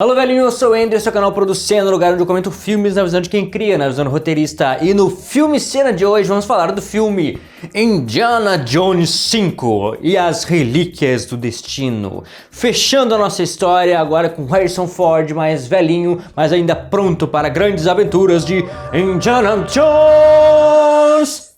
Alô velhinho, eu sou o Ender, seu canal Producendo, lugar onde eu comento filmes na visão de quem cria, na visão do roteirista. E no Filme Cena de hoje vamos falar do filme Indiana Jones 5 e as Relíquias do Destino. Fechando a nossa história agora com Harrison Ford mais velhinho, mas ainda pronto para grandes aventuras de Indiana Jones!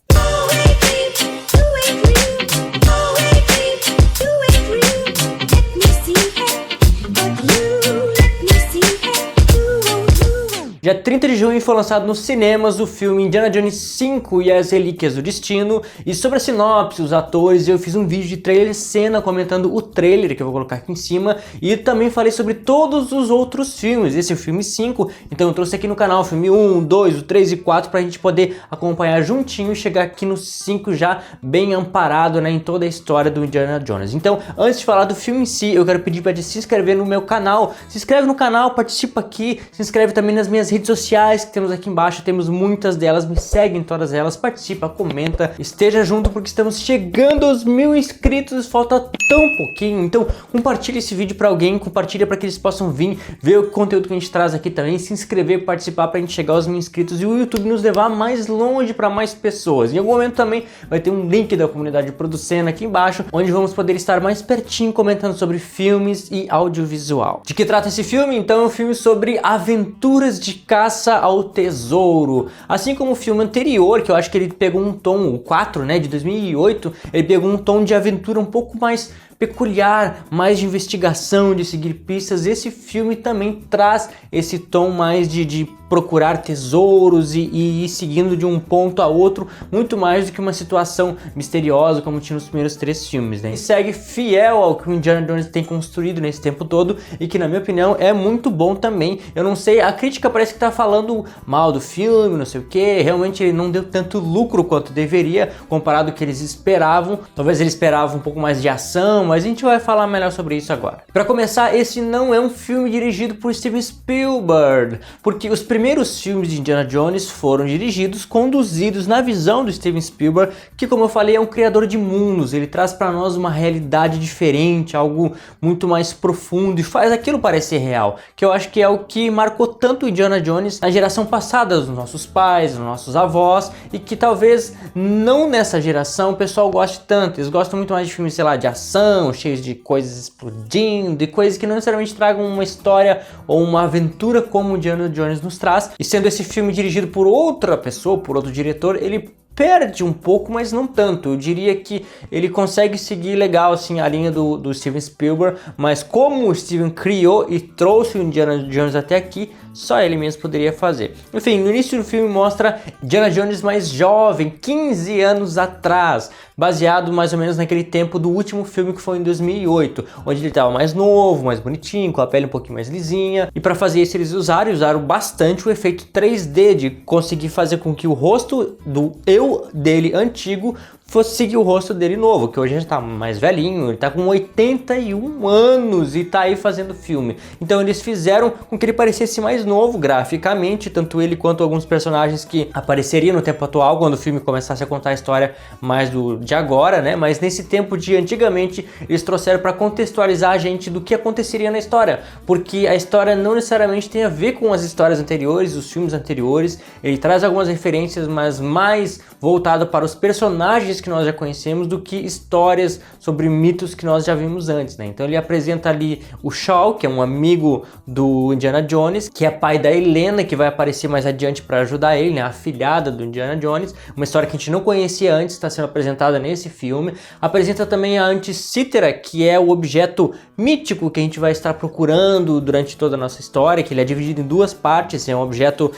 Dia 30 de junho foi lançado nos cinemas o filme Indiana Jones 5 e as Relíquias do Destino. E sobre a sinopse, os atores, eu fiz um vídeo de trailer cena comentando o trailer que eu vou colocar aqui em cima. E também falei sobre todos os outros filmes, esse é o filme 5. Então eu trouxe aqui no canal o filme 1, 2, o 3 e 4 pra gente poder acompanhar juntinho e chegar aqui no 5 já bem amparado, né, em toda a história do Indiana Jones. Então antes de falar do filme em si, eu quero pedir pra te se inscrever no meu canal. Se inscreve no canal, participa aqui, se inscreve também nas minhas redes sociais que temos aqui embaixo, temos muitas delas, me segue em todas elas, participa, comenta, esteja junto porque estamos chegando aos 1000 inscritos, falta tão pouquinho, então compartilha esse vídeo para alguém, compartilha para que eles possam vir ver o conteúdo que a gente traz aqui também, se inscrever, participar para a gente chegar aos 1000 inscritos e o YouTube nos levar mais longe para mais pessoas. Em algum momento também vai ter um link da comunidade Producendo aqui embaixo, onde vamos poder estar mais pertinho comentando sobre filmes e audiovisual. De que trata esse filme? Então é um filme sobre aventuras de caça ao tesouro. Assim como o filme anterior, que eu acho que ele pegou um tom, o 4, né, de 2008, ele pegou um tom de aventura um pouco mais peculiar, mais de investigação, de seguir pistas. Esse filme também traz esse tom mais de procurar tesouros e ir seguindo de um ponto a outro, muito mais do que uma situação misteriosa como tinha nos primeiros 3 filmes, né? E segue fiel ao que o Indiana Jones tem construído nesse tempo todo e que na minha opinião é muito bom também. Eu não sei, a crítica parece que tá falando mal do filme, não sei o que, realmente ele não deu tanto lucro quanto deveria, comparado ao que eles esperavam. Talvez eles esperavam um pouco mais de ação, mas a gente vai falar melhor sobre isso agora. Para começar, esse não é um filme dirigido por Steven Spielberg, porque os primeiros filmes de Indiana Jones foram dirigidos, conduzidos na visão do Steven Spielberg, que, como eu falei, é um criador de mundos. Ele traz para nós uma realidade diferente, algo muito mais profundo e faz aquilo parecer real, que eu acho que é o que marcou tanto o Indiana Jones na geração passada dos nossos pais, dos nossos avós, e que talvez não nessa geração o pessoal goste tanto. Eles gostam muito mais de filmes, sei lá, de ação, cheios de coisas explodindo, de coisas que não necessariamente tragam uma história ou uma aventura como o Indiana Jones nos traz. E sendo esse filme dirigido por outra pessoa, por outro diretor, ele perde um pouco, mas não tanto. Eu diria que ele consegue seguir legal assim a linha do Steven Spielberg, mas como o Steven criou e trouxe o Indiana Jones até aqui, só ele mesmo poderia fazer. Enfim, no início do filme mostra Indiana Jones mais jovem, 15 anos atrás, baseado mais ou menos naquele tempo do último filme que foi em 2008, onde ele estava mais novo, mais bonitinho, com a pele um pouquinho mais lisinha. E para fazer isso eles usaram bastante o efeito 3D, de conseguir fazer com que o rosto do eu dele antigo fosse seguir o rosto dele novo, que hoje já tá mais velhinho, ele tá com 81 anos e tá aí fazendo filme. Então eles fizeram com que ele parecesse mais novo graficamente, tanto ele quanto alguns personagens que apareceriam no tempo atual, quando o filme começasse a contar a história mais de agora, né? Mas nesse tempo de antigamente, eles trouxeram para contextualizar a gente do que aconteceria na história, porque a história não necessariamente tem a ver com as histórias anteriores, os filmes anteriores. Ele traz algumas referências, mas mais voltado para os personagens que nós já conhecemos do que histórias sobre mitos que nós já vimos antes, né? Então ele apresenta ali o Shaw, que é um amigo do Indiana Jones, que é pai da Helena, que vai aparecer mais adiante para ajudar ele, né? A afilhada do Indiana Jones, uma história que a gente não conhecia antes, está sendo apresentada nesse filme. Apresenta também a Anticítera, que é o objeto mítico que a gente vai estar procurando durante toda a nossa história, que ele é dividido em 2 partes, é um objeto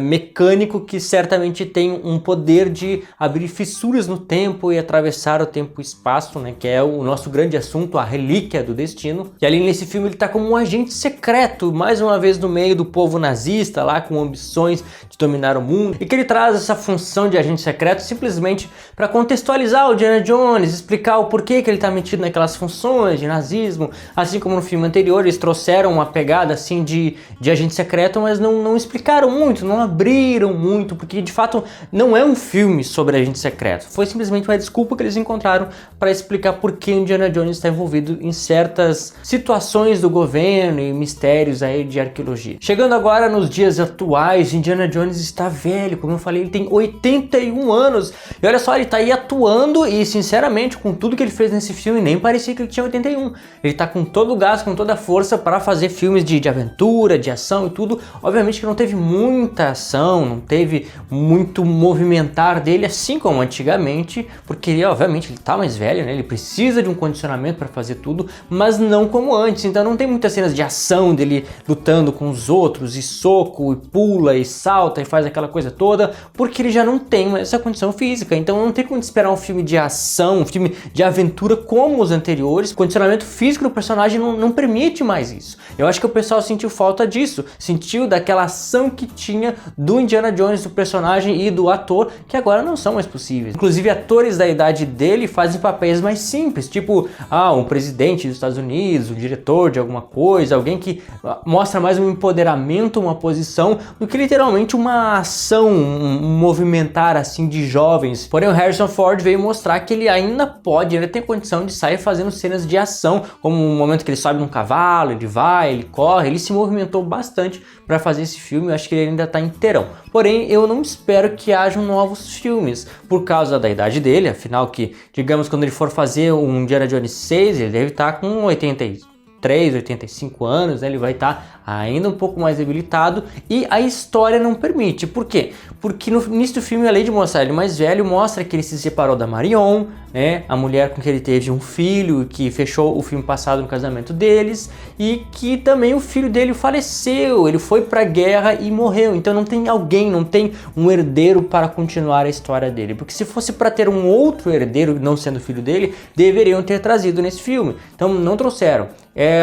mecânico que certamente tem um poder de abrir fissuras no tempo e atravessar o tempo e espaço, né, que é o nosso grande assunto, a relíquia do destino. E ali nesse filme ele tá como um agente secreto, mais uma vez no meio do povo nazista lá, com ambições de dominar o mundo, e que ele traz essa função de agente secreto simplesmente para contextualizar o Indiana Jones, explicar o porquê que ele tá metido naquelas funções de nazismo, assim como no filme anterior eles trouxeram uma pegada assim de agente secreto, mas não explicaram muito, não abriram muito, porque de fato não é um filme sobre agente secreto, foi simplesmente simplesmente uma desculpa que eles encontraram para explicar por que Indiana Jones está envolvido em certas situações do governo e mistérios aí de arqueologia. Chegando agora nos dias atuais, Indiana Jones está velho, como eu falei, ele tem 81 anos, e olha só, ele tá aí atuando e, sinceramente, com tudo que ele fez nesse filme, nem parecia que ele tinha 81. Ele tá com todo o gás, com toda a força para fazer filmes de aventura, de ação e tudo. Obviamente que não teve muita ação, não teve muito movimentar dele, assim como antigamente, porque ele, obviamente, ele tá mais velho, né? Ele precisa de um condicionamento para fazer tudo, mas não como antes. Então não tem muitas cenas de ação dele lutando com os outros, e soco, e pula, e salta, e faz aquela coisa toda, porque ele já não tem essa condição física. Então não tem como esperar um filme de ação, um filme de aventura como os anteriores. O condicionamento físico do personagem não permite mais isso. Eu acho que o pessoal sentiu falta disso, sentiu daquela ação que tinha do Indiana Jones, do personagem e do ator, que agora não são mais possíveis. Inclusive atores da idade dele fazem papéis mais simples, tipo um presidente dos Estados Unidos, um diretor de alguma coisa, alguém que mostra mais um empoderamento, uma posição, do que literalmente uma ação, um movimentar assim de jovens. Porém o Harrison Ford veio mostrar que ele ainda pode, ele tem condição de sair fazendo cenas de ação, como o momento que ele sobe num cavalo, ele vai, ele corre, ele se movimentou bastante para fazer esse filme. Eu acho que ele ainda tá inteirão. Porém, eu não espero que hajam novos filmes por causa da idade dele, afinal que, digamos, quando ele for fazer um Indiana Jones 6, ele deve estar com 83, 85 anos, né? Ele vai estar ainda um pouco mais debilitado e a história não permite. Por quê? Porque no início do filme, além de mostrar ele mais velho, mostra que ele se separou da Marion, né? A mulher com quem ele teve um filho, que fechou o filme passado no casamento deles, e que também o filho dele faleceu, ele foi pra guerra e morreu. Então não tem alguém, não tem um herdeiro para continuar a história dele. Porque se fosse para ter um outro herdeiro, não sendo filho dele, deveriam ter trazido nesse filme. Então não trouxeram.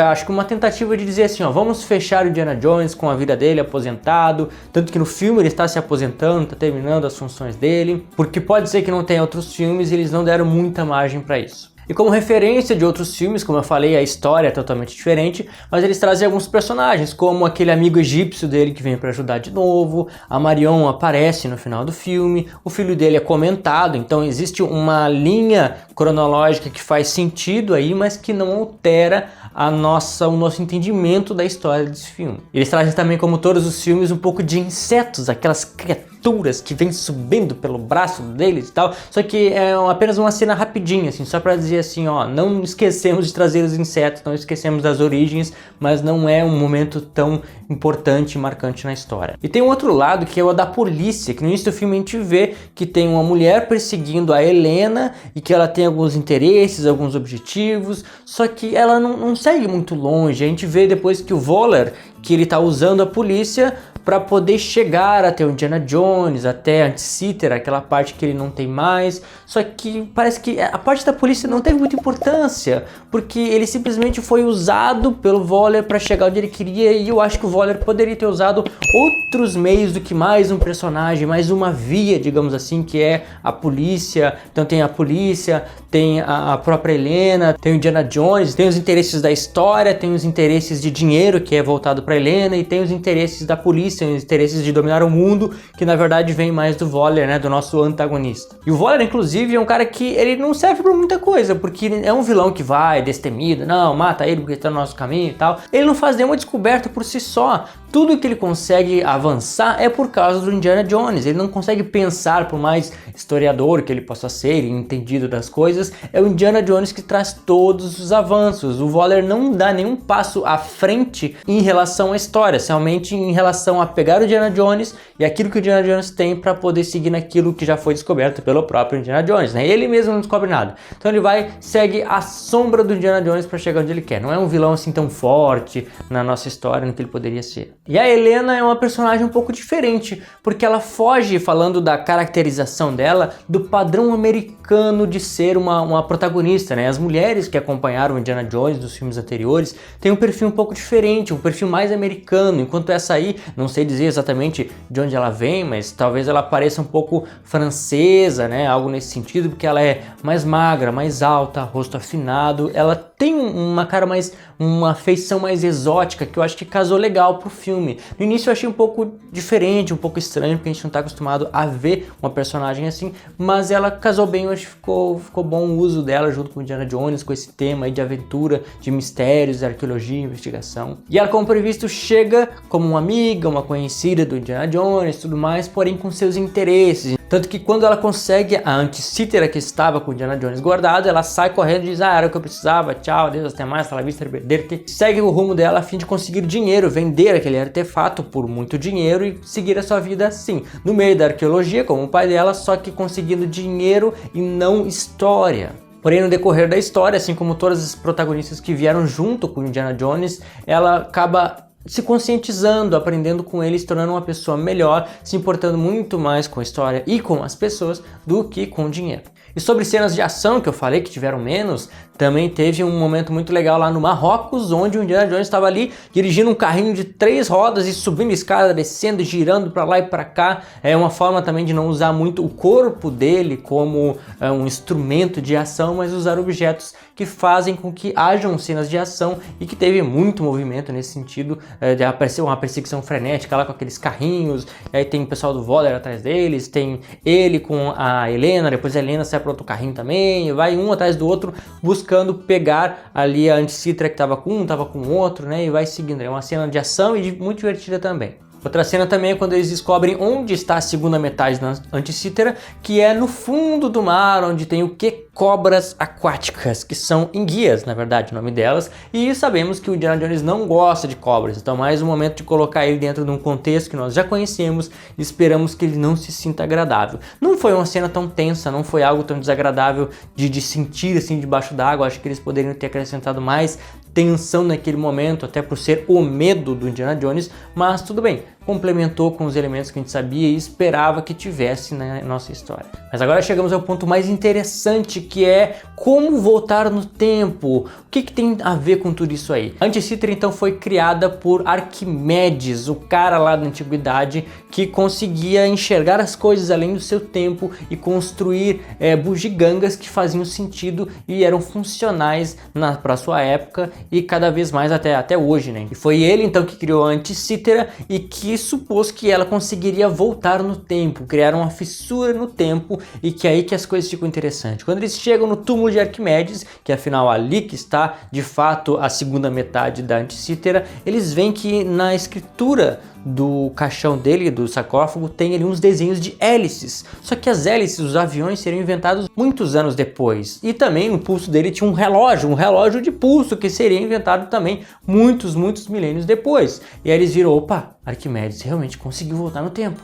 Acho que uma tentativa de dizer assim, vamos fechar o Indiana Jones com a vida dele aposentado, tanto que no filme ele está se aposentando, está terminando as funções dele, porque pode ser que não tenha outros filmes e eles não deram muita margem para isso. E como referência de outros filmes, como eu falei, a história é totalmente diferente, mas eles trazem alguns personagens, como aquele amigo egípcio dele que vem para ajudar de novo, a Marion aparece no final do filme, o filho dele é comentado, então existe uma linha cronológica que faz sentido aí, mas que não altera o nosso entendimento da história desse filme. Eles trazem também, como todos os filmes, um pouco de insetos, aquelas criaturas que vêm subindo pelo braço deles e tal, só que é apenas uma cena rapidinha, assim, só para dizer assim, não esquecemos de trazer os insetos, não esquecemos das origens, mas não é um momento tão importante e marcante na história. E tem um outro lado, que é o da polícia, que no início do filme a gente vê que tem uma mulher perseguindo a Helena e que ela tem alguns interesses, alguns objetivos, só que ela não segue muito longe. A gente vê depois que o Voller, que ele tá usando a polícia para poder chegar até o Indiana Jones, até Anticythera, aquela parte que ele não tem mais. Só que parece que a parte da polícia não teve muita importância, porque ele simplesmente foi usado pelo Voller para chegar onde ele queria, e eu acho que o Voller poderia ter usado outros meios do que mais um personagem, mais uma via, digamos assim, que é a polícia. Então tem a polícia, tem a própria Helena, tem o Indiana Jones, tem os interesses da história, tem os interesses de dinheiro, que é voltado para Helena, e tem os interesses da polícia, os interesses de dominar o mundo, que na verdade vem mais do Voller, né, do nosso antagonista. E o Voller, inclusive, é um cara que ele não serve pra muita coisa, porque é um vilão que vai, destemido, não, mata ele porque tá no nosso caminho e tal. Ele não faz nenhuma descoberta por si só. Tudo que ele consegue avançar é por causa do Indiana Jones. Ele não consegue pensar, por mais historiador que ele possa ser e entendido das coisas, é o Indiana Jones que traz todos os avanços. O Voller não dá nenhum passo à frente em relação à história, somente em relação a pegar o Indiana Jones e aquilo que o Indiana Jones tem para poder seguir naquilo que já foi descoberto pelo próprio Indiana Jones, né? Ele mesmo não descobre nada. Então ele segue a sombra do Indiana Jones para chegar onde ele quer. Não é um vilão assim tão forte na nossa história no que ele poderia ser. E a Helena é uma personagem um pouco diferente, porque ela foge, falando da caracterização dela, do padrão americano de ser uma protagonista, né? As mulheres que acompanharam o Indiana Jones dos filmes anteriores têm um perfil um pouco diferente, um perfil mais americano, enquanto essa aí, não sei dizer exatamente de onde ela vem, mas talvez ela pareça um pouco francesa, né? Algo nesse sentido, porque ela é mais magra, mais alta, rosto afinado, ela tem uma cara mais, uma feição mais exótica, que eu acho que casou legal pro filme. No início eu achei um pouco diferente, um pouco estranho, porque a gente não tá acostumado a ver uma personagem assim, mas ela casou bem, eu acho que ficou bom o uso dela junto com Indiana Jones, com esse tema aí de aventura, de mistérios, arqueologia, investigação. E ela, como previsto, chega como uma amiga, uma conhecida do Indiana Jones, tudo mais, porém com seus interesses. Tanto que quando ela consegue a Anticítera que estava com o Indiana Jones guardado, ela sai correndo e diz: ah, era o que eu precisava, tchau, Deus, até mais, hasta la vista, perderte. Segue o rumo dela a fim de conseguir dinheiro, vender aquele artefato por muito dinheiro e seguir a sua vida assim, no meio da arqueologia, como o pai dela, só que conseguindo dinheiro e não história. Porém, no decorrer da história, assim como todas as protagonistas que vieram junto com Indiana Jones, ela acaba se conscientizando, aprendendo com ele, se tornando uma pessoa melhor, se importando muito mais com a história e com as pessoas do que com o dinheiro. E sobre cenas de ação, que eu falei que tiveram menos, também teve um momento muito legal lá no Marrocos, onde o Indiana Jones estava ali dirigindo um carrinho de 3 rodas e subindo escada, descendo, girando para lá e para cá. É uma forma também de não usar muito o corpo dele como um instrumento de ação, mas usar objetos que fazem com que hajam cenas de ação, e que teve muito movimento nesse sentido, de aparecer uma perseguição frenética lá com aqueles carrinhos, e aí tem o pessoal do Waller atrás deles, tem ele com a Helena, depois a Helena sai para outro carrinho também, e vai um atrás do outro buscando pegar ali a Anticítera que estava com um, estava com o outro, né, e vai seguindo. É uma cena de ação e muito divertida também. Outra cena também é quando eles descobrem onde está a segunda metade da Anticítera, que é no fundo do mar, onde tem o que? Cobras aquáticas, que são enguias, na verdade, o nome delas, e sabemos que o Indiana Jones não gosta de cobras, então mais um momento de colocar ele dentro de um contexto que nós já conhecemos e esperamos que ele não se sinta agradável. Não foi uma cena tão tensa, não foi algo tão desagradável de sentir assim debaixo d'água. Acho que eles poderiam ter acrescentado mais tensão naquele momento, até por ser o medo do Indiana Jones, mas tudo bem, complementou com os elementos que a gente sabia e esperava que tivesse na nossa história. Mas agora chegamos ao ponto mais interessante, que é como voltar no tempo. O que tem a ver com tudo isso aí? A Anticítera então foi criada por Arquimedes, o cara lá da antiguidade que conseguia enxergar as coisas além do seu tempo e construir bugigangas que faziam sentido e eram funcionais para sua época e cada vez mais até hoje, né? E foi ele então que criou a Anticítera e que supôs que ela conseguiria voltar no tempo, criar uma fissura no tempo, e que é aí que as coisas ficam interessantes. Quando eles chegam no túmulo de Arquimedes, que afinal ali que está de fato a segunda metade da Anticítera, eles veem que na escritura do caixão dele, do sarcófago, tem ali uns desenhos de hélices. Só que as hélices dos aviões seriam inventados muitos anos depois. E também no pulso dele tinha um relógio de pulso, que seria inventado também muitos milênios depois. E aí eles viram: opa, Arquimedes realmente conseguiu voltar no tempo.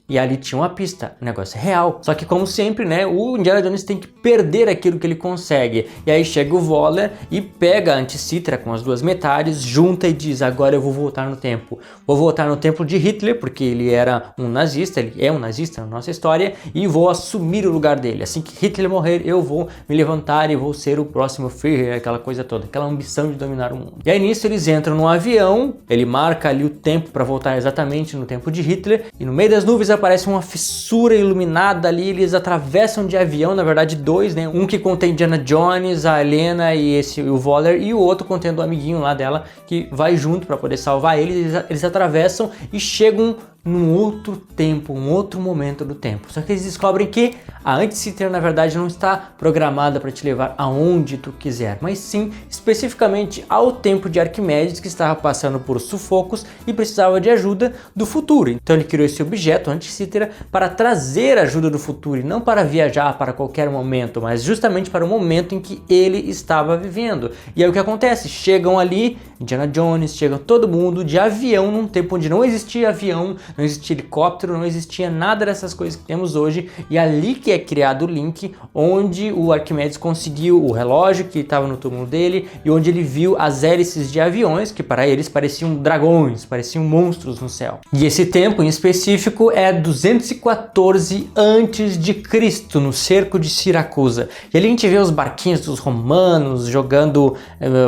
E ali tinha uma pista, o negócio é real. Só que como sempre, né, o Indiana Jones tem que perder aquilo que ele consegue. E aí chega o Waller e pega a Anticítera com as duas metades, junta e diz: agora eu vou voltar no tempo. Vou voltar no tempo de Hitler, porque ele era um nazista, ele é um nazista na nossa história, e vou assumir o lugar dele. Assim que Hitler morrer, eu vou me levantar e vou ser o próximo Führer, aquela coisa toda, aquela ambição de dominar o mundo. E aí nisso eles entram num avião, ele marca ali o tempo para voltar exatamente no tempo de Hitler, e no meio das nuvens aparece uma fissura iluminada ali, eles atravessam de avião, na verdade dois, né? Um que contém Indiana Jones, a Helena e o Waller, e o outro contendo o amiguinho lá dela, que vai junto para poder salvar eles. Eles atravessam e chegam num outro tempo, um outro momento do tempo. Só que eles descobrem que a Anticítera na verdade não está programada para te levar aonde tu quiser, mas sim especificamente ao tempo de Arquimedes, que estava passando por sufocos e precisava de ajuda do futuro. Então ele criou esse objeto, a Anticítera, para trazer ajuda do futuro e não para viajar para qualquer momento, mas justamente para o momento em que ele estava vivendo. E aí o que acontece? Chegam ali Indiana Jones, chega todo mundo de avião num tempo onde não existia avião, não existia helicóptero, não existia nada dessas coisas que temos hoje, e ali que é criado o link onde o Arquimedes conseguiu o relógio que estava no túmulo dele e onde ele viu as hélices de aviões que para eles pareciam dragões, pareciam monstros no céu. E esse tempo em específico é 214 a.C., no cerco de Siracusa. E ali a gente vê os barquinhos dos romanos jogando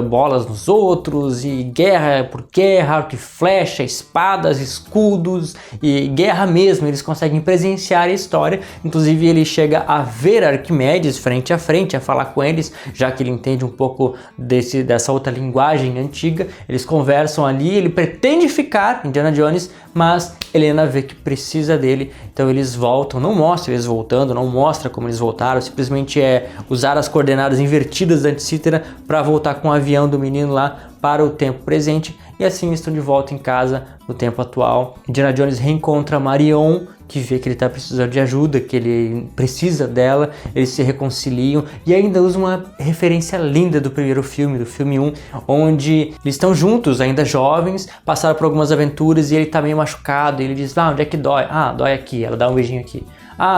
bolas nos outros, e guerra por guerra, arco e flecha, espadas, escudos, juntos e guerra mesmo, eles conseguem presenciar a história. Inclusive ele chega a ver Arquimedes frente a frente, a falar com eles, já que ele entende um pouco dessa outra linguagem antiga. Eles conversam ali, ele pretende ficar, Indiana Jones, mas Helena vê que precisa dele, então eles voltam, não mostra eles voltando, não mostra como eles voltaram, simplesmente usar as coordenadas invertidas da Antícera para voltar com o avião do menino lá para o tempo presente, e assim estão de volta em casa no tempo atual. Indiana Jones reencontra Marion, que vê que ele está precisando de ajuda, que ele precisa dela, eles se reconciliam e ainda usa uma referência linda do primeiro filme, do filme 1, onde eles estão juntos, ainda jovens, passaram por algumas aventuras e ele está meio machucado, e ele diz, onde é que dói? Dói aqui, ela dá um beijinho aqui.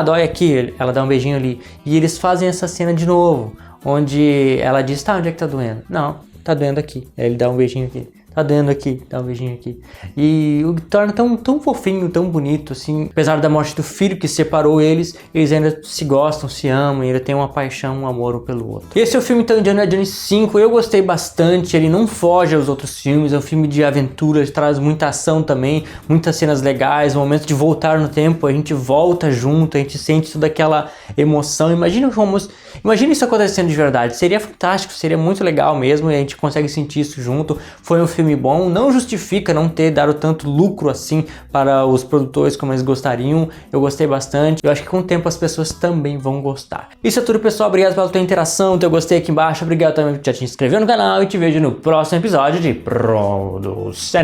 Dói aqui, ela dá um beijinho ali. E eles fazem essa cena de novo, onde ela diz, onde é que tá doendo? Não, tá doendo aqui. Aí ele dá um beijinho aqui. Tá doendo aqui, dá um beijinho aqui. E o que torna tão fofinho, tão bonito, assim. Apesar da morte do filho que separou eles ainda se gostam, se amam, ainda tem uma paixão, um amor um pelo outro. Esse é o filme, então, Indiana Jones 5. Eu gostei bastante, ele não foge aos outros filmes, é um filme de aventura, ele traz muita ação também, muitas cenas legais, o momento de voltar no tempo, a gente volta junto, a gente sente toda aquela emoção. Imagina isso acontecendo de verdade, seria fantástico, seria muito legal mesmo, e a gente consegue sentir isso junto. Foi um filme bom, não justifica não ter dado tanto lucro assim para os produtores como eles gostariam. Eu gostei bastante, eu acho que com o tempo as pessoas também vão gostar. Isso é tudo, pessoal, obrigado pela tua interação, teu gostei aqui embaixo, obrigado também por já te inscrever no canal e te vejo no próximo episódio de Producena.